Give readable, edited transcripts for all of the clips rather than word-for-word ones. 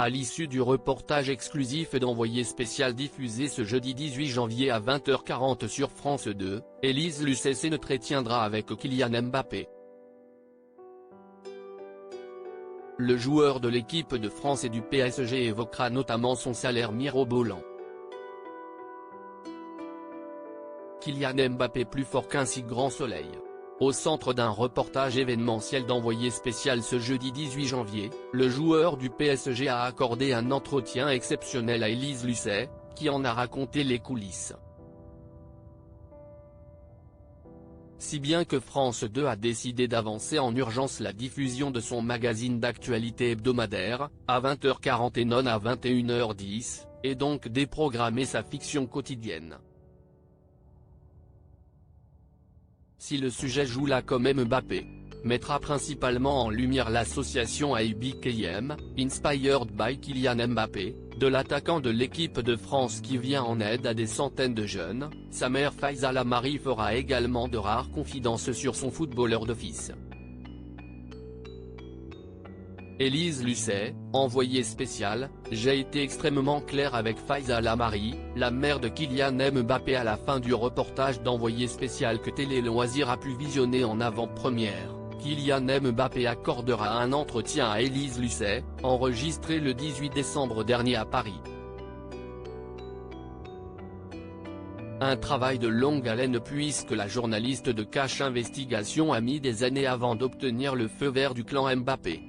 À l'issue du reportage exclusif d'Envoyé spécial diffusé ce jeudi 18 janvier à 20h40 sur France 2, Élise Lucet s'entretiendra avec Kylian Mbappé. Le joueur de l'équipe de France et du PSG évoquera notamment son salaire mirobolant. Kylian Mbappé plus fort qu'un si grand soleil. Au centre d'un reportage événementiel d'Envoyé spécial ce jeudi 18 janvier, le joueur du PSG a accordé un entretien exceptionnel à Élise Lucet, qui en a raconté les coulisses. Si bien que France 2 a décidé d'avancer en urgence la diffusion de son magazine d'actualité hebdomadaire, à 20h40 et non à 21h10, et donc déprogrammer sa fiction quotidienne. Si le sujet joue là quand même, Mbappé mettra principalement en lumière l'association IBKM, Inspired by Kylian Mbappé, de l'attaquant de l'équipe de France qui vient en aide à des centaines de jeunes. Sa mère Faiza Lamari fera également de rares confidences sur son footballeur de fils. Élise Lucet, envoyée spéciale, j'ai été extrêmement clair avec Faiza Lamari, la mère de Kylian Mbappé à la fin du reportage d'Envoyé spécial que Télé Loisirs a pu visionner en avant-première. Kylian Mbappé accordera un entretien à Élise Lucet, enregistré le 18 décembre dernier à Paris. Un travail de longue haleine puisque la journaliste de Cash Investigation a mis des années avant d'obtenir le feu vert du clan Mbappé.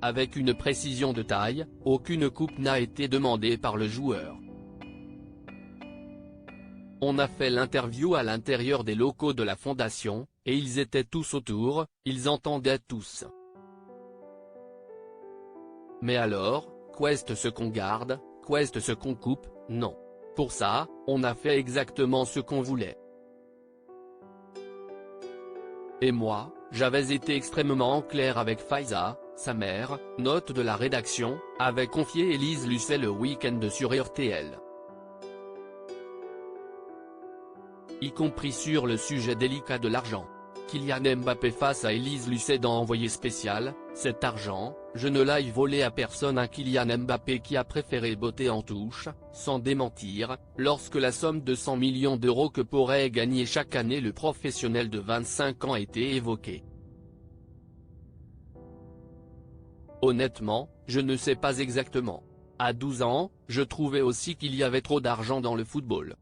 Avec une précision de taille, aucune coupe n'a été demandée par le joueur. On a fait l'interview à l'intérieur des locaux de la fondation, et ils étaient tous autour, ils entendaient tous. Mais alors, qu'est-ce ce qu'on garde, qu'est-ce ce qu'on coupe? Non. Pour ça, on a fait exactement ce qu'on voulait. Et moi, j'avais été extrêmement clair avec Faiza, sa mère, note de la rédaction, avait confié Élise Lucet le week-end sur RTL. Y compris sur le sujet délicat de l'argent. Kylian Mbappé face à Élise Lucet dans Envoyé spécial, cet argent, je ne l'ai volé à personne. Un Kylian Mbappé qui a préféré botter en touche, sans démentir, lorsque la somme de 100 millions d'euros que pourrait gagner chaque année le professionnel de 25 ans était évoquée. Honnêtement, je ne sais pas exactement. À 12 ans, je trouvais aussi qu'il y avait trop d'argent dans le football.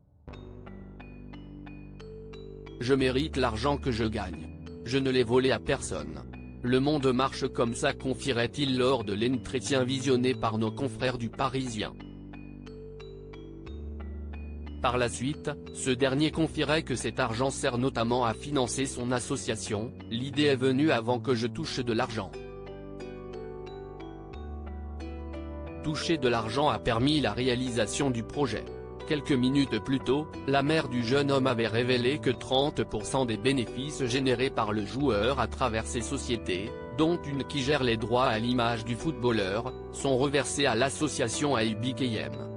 Je mérite l'argent que je gagne. Je ne l'ai volé à personne. Le monde marche comme ça, confierait-il lors de l'entretien visionné par nos confrères du Parisien. Par la suite, ce dernier confierait que cet argent sert notamment à financer son association. L'idée est venue avant que je touche de l'argent. Toucher de l'argent a permis la réalisation du projet. Quelques minutes plus tôt, la mère du jeune homme avait révélé que 30% des bénéfices générés par le joueur à travers ses sociétés, dont une qui gère les droits à l'image du footballeur, sont reversés à l'association IBKM.